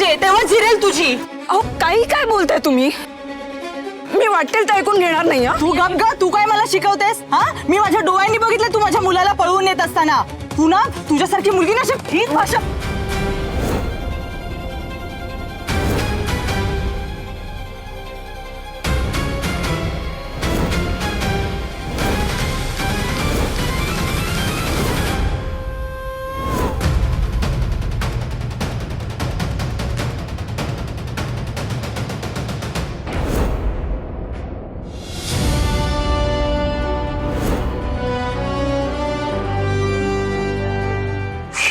पाहिजे, तेव्हा जिरेल तुझी. अहो काही काय बोलताय तुम्ही? मी वाटेल ते ऐकून घेणार नाही. तू गप ग, तू काय मला शिकवतेस? हा, मी माझ्या डोळ्यांनी बघितलं तू माझ्या मुलाला पळवून नेत असताना. तू ना तुझ्यासारखी मुलगी ना हीच भाषा.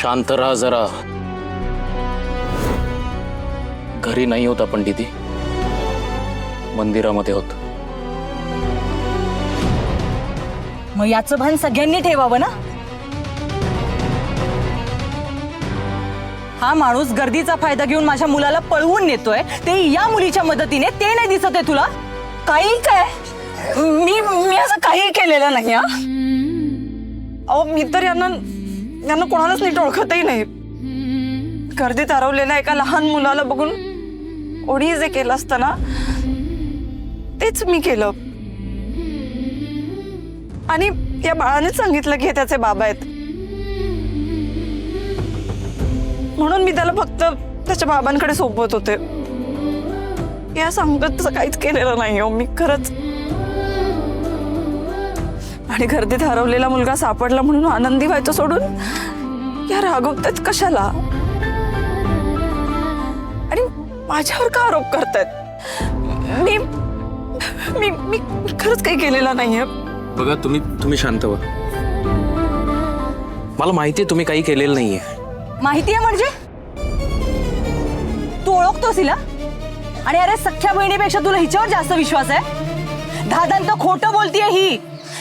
शांत राहा जरा. घरी नाही होत आपण दीदी, मंदिरामध्ये होत. मग याचं भान सगळ्यांनी ठेवावं ना. हा माणूस गर्दीचा फायदा घेऊन माझ्या मुलाला पळवून नेतोय, ते या मुलीच्या मदतीने. ते नाही दिसत आहे तुला? काही काय मी असं काही केलेलं नाही. अहो मी तर यांना कोणालाच नीट ओळखतही नाही. गर्दीत हरवलेल्या एका लहान मुलाला बघून ओढी जे केलं असतं ना, तेच मी केलं. आणि या बाळानेच सांगितलं की हे त्याचे बाबा आहेत, म्हणून मी त्याला फक्त त्याच्या बाबांकडे सोबत होते. या सांगत तसं काहीच केलेलं नाही हो मी, खरंच. आणि गर्दीत हरवलेला मुलगा सापडला म्हणून आनंदी व्हायचं सोडून या रागवतात कशाला? आणि माझ्यावर का आरोप करतायत? मी मी मी खरंच काही केलेलं नाहीये. बघा तुम्ही शांत व्हा. मला माहिती आहे तुम्ही काही केलेलं नाहीये. माहिती आहे म्हणजे? तू ओळखतोस हिला? आणि अरे सख्या बहिणीपेक्षा तुला हिच्यावर जास्त विश्वास आहे? दादांत खोटं बोलतीये ही.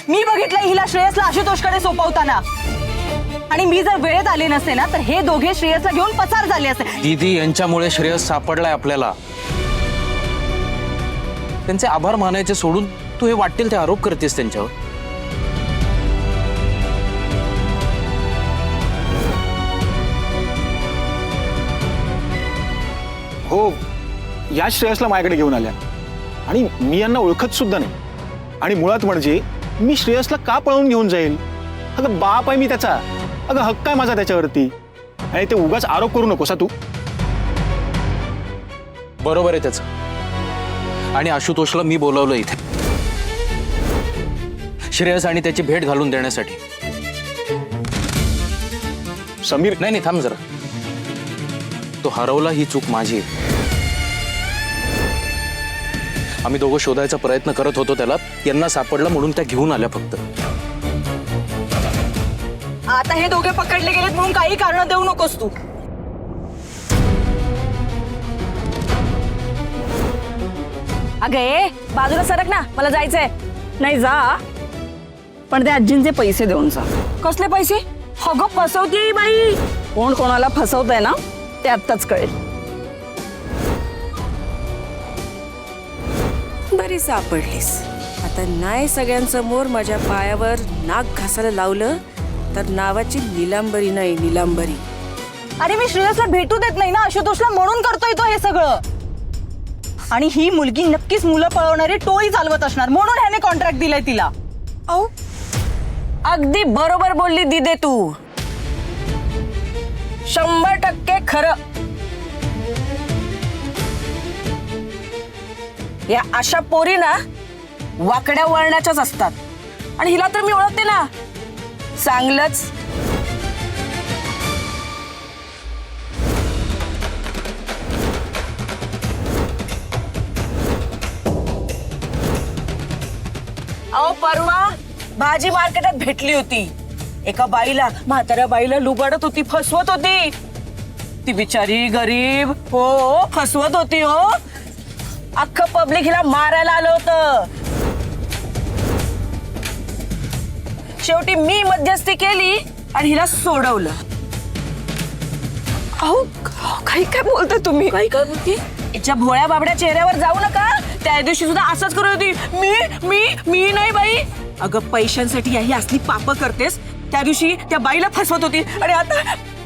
मी बघितलं हिला श्रेयसला आशुतोषकडे सोपवताना. आणि मी जर वेळेत आले नसते ना तर हे दोघे श्रेयसला घेऊन पसार झाले असते. दीदी यांच्यामुळे श्रेयस सापडलाय आपल्याला. त्यांचे आभार मानायचे सोडून तू हे वाटेल ते आरोप करतेस त्यांच्यावर. हो, या श्रेयसला माझ्याकडे घेऊन आल्या आणि मी यांना ओळखत सुद्धा नाही. आणि मुळात म्हणजे मी श्रेयसला का पळवून घेऊन जाईल? अगं बाप आहे मी त्याचा, अगं हक्क आहे माझा त्याच्यावरती. आणि ते उगाच आरोप करू नकोस तू. बरोबर आहे त्याचं. आणि आशुतोषला मी बोलावलं इथे श्रेयस आणि त्याची भेट घालून देण्यासाठी. समीर नाही थांब जरा. तो हरवला ही चूक माझी. आम्ही दोघं शोधायचा प्रयत्न करत होतो त्याला. यांना सापडला म्हणून त्या घेऊन आल्या फक्त. आता हे दोघे पकडले गेलेत म्हणून काही कारण देऊ नकोस तू. अगे बाजूला सरक ना, मला जायचंय. नाही जा, पण त्या आजींचे पैसे देऊन जा. कसले पैसे? अगं फसवते बाई. कोण कोणाला फसवतंय ना ते आत्ताच कळेल. बरी सापडलीस. आता नाही सगळ्यांसमोर माझ्या पायावर नाक घासायला लावलं तर नावाची नीलांबरी नाही, नीलांबरी. अरे मी श्रेयसला भेटू देत नाही ना आशुतोषला, म्हणून करतोय तो हे सगळं. आणि ही मुलगी नक्कीच मुलं पळवणारी टोळी चालवत असणार, म्हणून ह्याने कॉन्ट्रॅक्ट दिलाय तिला. अहो अगदी बरोबर बोलली दिदे तू. 100% खरं. या अशा पोरी ना वाकड्या वळणाच्याच असतात. आणि हिला तर मी ओळखते ना चांगलंच. अहो परवा भाजी मार्केटात भेटली होती. एका बाईला, म्हाताऱ्या बाईला लुबाडत होती, फसवत होती. ती बिचारी गरीब हो फसवत होती हो. अख्खं पब्लिक हिला मारायला आलं होतं. शेवटी मी मध्यस्थी केली आणि हिला सोडवलं. अहो काही काय बोलताय तुम्ही? काही काय बोलती? हिच्या भोळ्या बाबड्या चेहऱ्यावर जाऊ नका. त्या दिवशी सुद्धा असंच करत होती. मी मी मी नाही बाई. अगं पैशांसाठी ही असली पाप करतेस. त्या दिवशी त्या बाईला फसवत होती आणि आता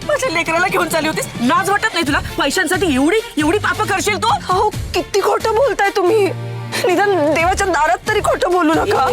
माझ्या लेकराला घेऊन चालली होतीस. लाज वाटत नाही तुला? पैशांसाठी एवढी एवढी पाप करशील तू? अहो किती खोटं बोलताय तुम्ही. निदान देवाच्या दारात तरी खोटं बोलू नका.